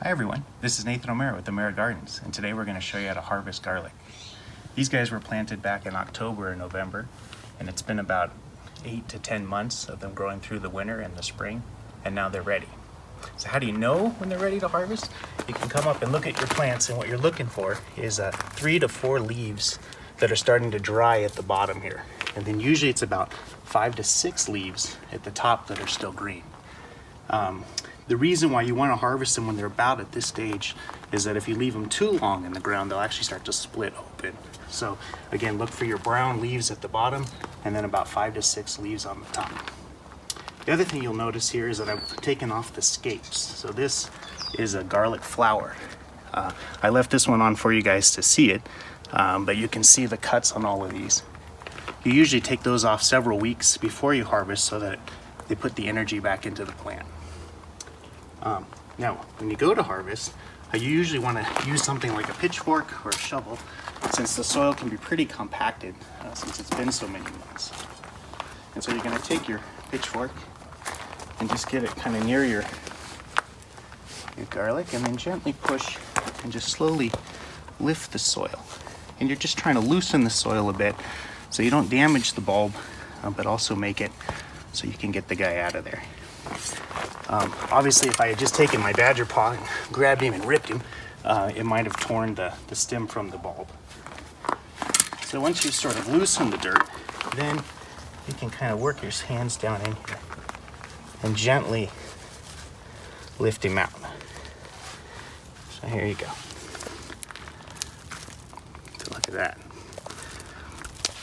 Hi everyone, this is Nathan O'Mara with O'Mara Gardens, and today we're going to show you how to harvest garlic. These guys were planted back in October and November, and it's been about 8 to 10 months of them growing through the winter and the spring, and now they're ready. So how do you know when they're ready to harvest? You can come up and look at your plants, and what you're looking for is 3 to 4 leaves that are starting to dry at the bottom here. And then usually it's about 5 to 6 leaves at the top that are still green. The reason why you want to harvest them when they're about at this stage is that if you leave them too long in the ground, they'll actually start to split open. So again, look for your brown leaves at the bottom and then about 5 to 6 leaves on the top. The other thing you'll notice here is that I've taken off the scapes. So this is a garlic flower. I left this one on for you guys to see it, but you can see the cuts on all of these. You usually take those off several weeks before you harvest so that they put the energy back into the plant. Now, when you go to harvest, you usually want to use something like a pitchfork or a shovel, since the soil can be pretty compacted since it's been so many months. And so you're going to take your pitchfork and just get it kind of near your garlic, and then gently push and just slowly lift the soil. And you're just trying to loosen the soil a bit so you don't damage the bulb, but also make it so you can get the guy out of there. Obviously, if I had just taken my badger paw and grabbed him and ripped him, it might have torn the stem from the bulb. So once you sort of loosen the dirt, then you can kind of work your hands down in here and gently lift him out. So here you go. So look at that.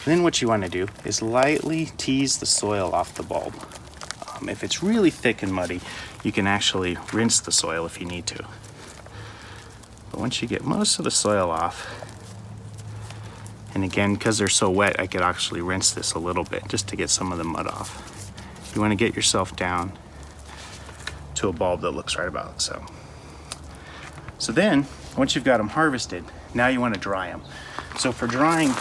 Then what you want to do is lightly tease the soil off the bulb. If it's really thick and muddy, you can actually rinse the soil if you need to. But once you get most of the soil off, and again, because they're so wet, I could actually rinse this a little bit just to get some of the mud off. You want to get yourself down to a bulb that looks right about so. So then, once you've got them harvested, now you want to dry them. So for drying,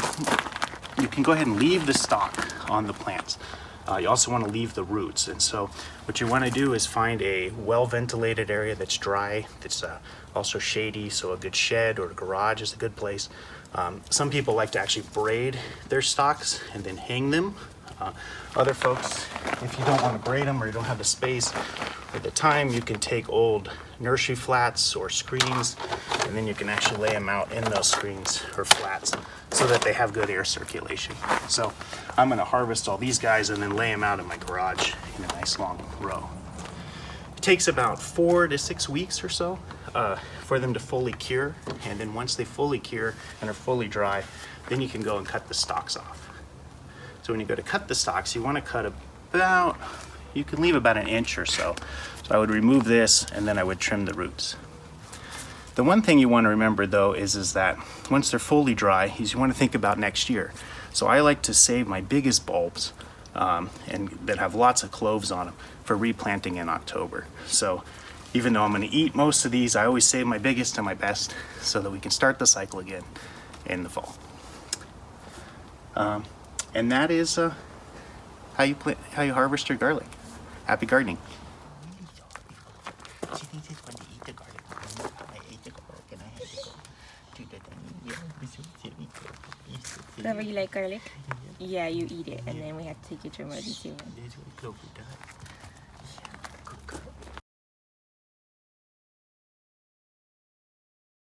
you can go ahead and leave the stalk on the plants. You also want to leave the roots, and so what you want to do is find a well-ventilated area that's dry, that's also shady, so a good shed or a garage is a good place. Some people like to actually braid their stalks and then hang them. Other folks, if you don't want to braid them or you don't have the space or the time, you can take old nursery flats or screens, and then you can actually lay them out in those screens or flats so that they have good air circulation. So I'm going to harvest all these guys and then lay them out in my garage in a nice long row. It takes about 4 to 6 weeks or so for them to fully cure, and then once they fully cure and are fully dry, then you can go and cut the stalks off. So when you go to cut the stalks, you want to cut about, you can leave about 1 inch or so. So I would remove this and then I would trim the roots. The one thing you want to remember though is that once they're fully dry, is you want to think about next year. So I like to save my biggest bulbs and that have lots of cloves on them for replanting in October. So even though I'm going to eat most of these, I always save my biggest and my best so that we can start the cycle again in the fall. And that is how you harvest your garlic. Happy gardening. She thinks it's fun to eat the garlic. I ate the garlic and I had to go to the Whenever you like garlic? Yeah, you eat it, and then we have to take you to emergency room.